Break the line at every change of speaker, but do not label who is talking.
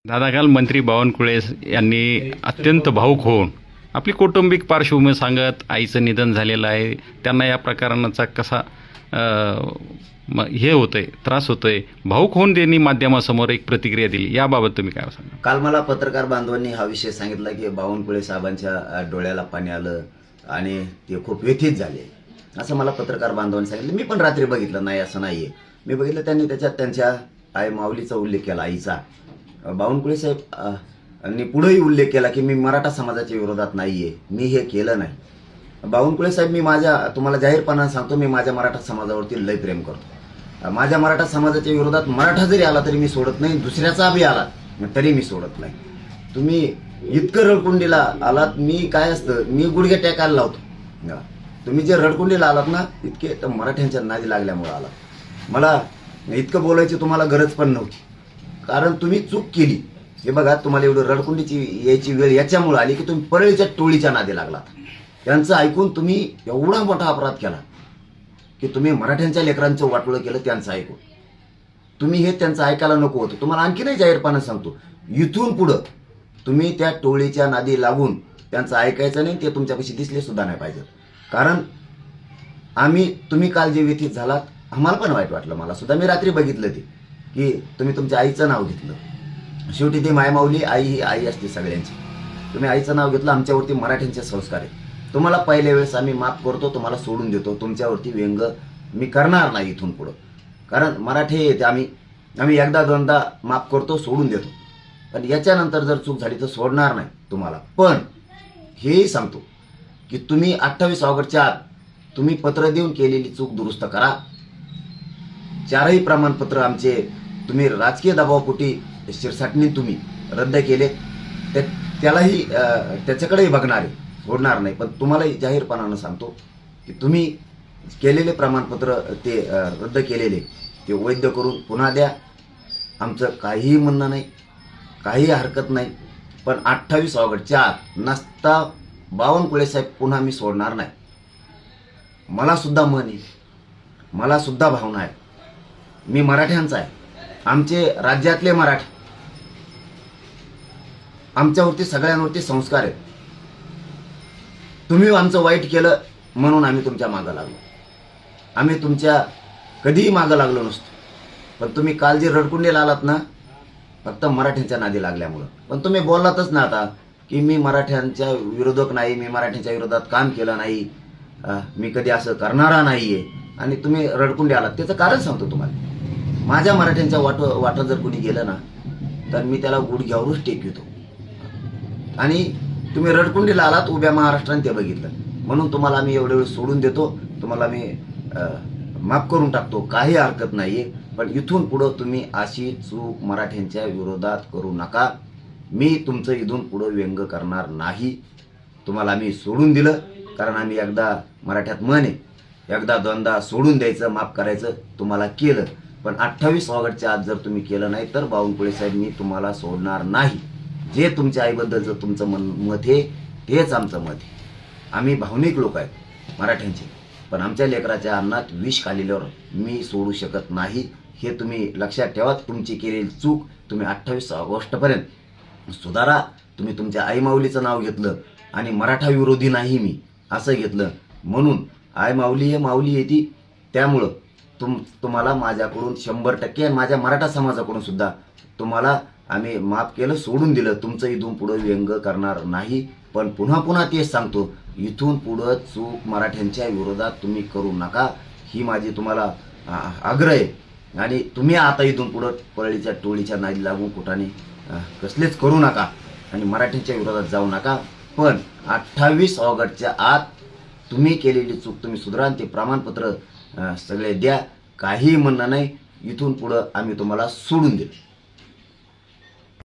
दादा, काल मंत्री बावनकुळे यांनी अत्यंत भावूक होऊन आपली कौटुंबिक पार्श्वभूमी सांगत आईचं निधन झालेलं आहे, त्यांना या प्रकरणाचा कसा हे होतंय, त्रास होतोय, भावूक होऊन त्यांनी माध्यमासमोर एक प्रतिक्रिया दिली. याबाबत तुम्ही काय सांगा?
काल मला पत्रकार बांधवांनी हा विषय सांगितला की बावनकुळे साहेबांच्या डोळ्याला पाणी आलं आणि ते खूप व्यथित झाले, असं मला पत्रकार बांधवांनी सांगितलं. मी पण रात्री बघितलं, नाही असं नाहीये, मी बघितलं. त्यांनी त्याच्यात त्यांच्या आई माऊलीचा उल्लेख केला, आईचा. बावनकुळे साहेब पुढेही उल्लेख केला की मी मराठा समाजाच्या विरोधात नाहीये, मी हे केलं नाही. बावनकुळे साहेब, मी तुम्हाला जाहीरपणाने सांगतो, मी माझ्या मराठा समाजावरती लय प्रेम करतो. माझ्या मराठा समाजाच्या विरोधात मराठा जरी आला तरी मी सोडत नाही, दुसऱ्याचा बी आला तरी मी सोडत नाही. तुम्ही इतकं रडकुंडीला आलात, मी काय असतं, मी गुडघे टेकायला लावतो. तुम्ही जे रडकुंडीला आलात ना, इतके तर मराठ्यांच्या नादी लागल्यामुळे आलात. मला इतकं बोलायची तुम्हाला गरज पण नव्हती, कारण तुम्ही चूक केली. हे बघा, तुम्हाला एवढं रडकुंडीची यायची वेळ याच्यामुळे आली की तुम्ही परळीच्या टोळीच्या नादी लागलात. त्यांचं ऐकून तुम्ही एवढा मोठा अपराध केला की तुम्ही मराठ्यांच्या लेकरांचं वाटोळं केलं त्यांचं ऐकून. तुम्ही हे त्यांचं ऐकायला नको होतं. तुम्हाला आणखी नाही जाहीरपणे सांगतो, इथून पुढं तुम्ही त्या टोळीच्या नादी लागून त्यांचं ऐकायचं नाही, ते तुमच्यापाशी दिसले सुद्धा नाही पाहिजे. कारण तुम्ही काल जे व्यथित झालात, आम्हाला पण वाईट वाटलं. मला सुद्धा, मी रात्री बघितलं ते की तुम्ही तुमच्या आईचं नाव घेतलं. शेवटी ती मायमाऊली, आई ही आई असते सगळ्यांची. तुम्ही आईचं नाव घेतलं. आमच्यावरती मराठ्यांचे संस्कार आहे. तुम्हाला पहिल्या वेळेस आम्ही माफ करतो, तुम्हाला सोडून देतो. तुमच्यावरती व्यंग मी करणार नाही इथून पुढं, कारण मराठी येते. आम्ही एकदा दोनदा माफ करतो, सोडून देतो, पण याच्यानंतर जर चूक झाली तर सोडणार नाही तुम्हाला. पण हेही सांगतो की तुम्ही 28 ऑगस्टच्या आत तुम्ही पत्र देऊन केलेली चूक दुरुस्त करा. 4ही प्रमाणपत्र आमचे तुम्ही राजकीय दबावापोटी शिरसाटणी तुम्ही रद्द केले, त्यालाही त्याच्याकडेही बघणार आहे, सोडणार नाही. पण तुम्हालाही जाहीरपणानं सांगतो की तुम्ही केलेले प्रमाणपत्र ते रद्द केलेले ते वैध करून पुन्हा द्या. आमचं काहीही म्हणणं नाही, काही हरकत नाही. पण 28 ऑगस्टच्या आत नसता बावनकुळे साहेब पुन्हा मी सोडणार नाही. मला सुद्धा मन आहे, मला सुद्धा भावना आहे. मी मराठ्यांचा आहे, आमचे राज्यातले मराठी, आमच्यावरती सगळ्यांवरती संस्कार आहेत. तुम्ही आमचं वाईट केलं म्हणून आम्ही तुमच्या मागं लागलो. आम्ही तुमच्या कधीही मागं लागलो नसतो. पण तुम्ही काल जे रडकुंडीला आलात ना, फक्त मराठ्यांच्या नादी लागल्यामुळं. पण तुम्ही बोललातच ना आता की मी मराठ्यांच्या विरोधक नाही, मी मराठ्यांच्या विरोधात काम केलं नाही, मी कधी असं करणारा नाहीये, आणि तुम्ही रडकुंडी आलात. त्याचं कारण सांगतो तुम्हाला. माझ्या मराठ्यांच्या वाटं जर कोणी गेलं ना, तर मी त्याला गुडघ्यावरच टेकवितो. आणि तुम्ही रडकुंडीला आलात, उभ्या महाराष्ट्राने ते बघितलं, म्हणून तुम्हाला आम्ही एवढे वेळ सोडून देतो. तुम्हाला मी माफ करून टाकतो, काही हरकत नाहीये. पण इथून पुढं तुम्ही अशी चूक मराठ्यांच्या विरोधात करू नका. मी तुमचं इथून पुढं व्यंग करणार नाही. तुम्हाला आम्ही सोडून दिलं, कारण आम्ही एकदा, मराठ्यात म्हण आहे, एकदा दोनदा सोडून द्यायचं, माफ करायचं. तुम्हाला केलं. पण 28 ऑगस्टच्या आज जर तुम्ही केलं नाही तर बावनकुळे साहेब, मी तुम्हाला सोडणार नाही. जे तुमच्या आईबद्दलचं तुमचं मत आहे तेच आमचं मत आहे. आम्ही भावनिक लोक आहेत मराठ्यांचे, पण आमच्या लेकराच्या अन्नात विष खाल्ल्यावर मी सोडू शकत नाही. हे तुम्ही लक्षात ठेवा. तुमची केलेली चूक तुम्ही 28 ऑगस्टपर्यंत सुधारा. तुम्ही तुमच्या आई माऊलीचं नाव घेतलं आणि मराठा विरोधी नाही मी असं घेतलं, म्हणून आई माऊली हे माऊली येते. त्यामुळं तुम्हाला माझ्याकडून 100% आणि माझ्या मराठा समाजाकडून सुद्धा तुम्हाला आम्ही माफ केलं, सोडून दिलं. तुमचं इथून पुढं व्यंग करणार नाही. पण पुन्हा तेच सांगतो, इथून पुढं चूक मराठ्यांच्या विरोधात तुम्ही करू नका, ही माझी तुम्हाला आग्रह आहे. आणि तुम्ही आता इथून पुढं परळीच्या टोळीच्या नादी लागून कुठाने कसलेच करू नका आणि मराठ्यांच्या विरोधात जाऊ नका. पण 28 ऑगस्टच्या आत तुम्ही केलेली चूक तुम्ही सुधारा, ते प्रमाणपत्र सगळे द्या. काही म्हणणं नाही. इथून पुढं आम्ही तुम्हाला सोडून देऊ.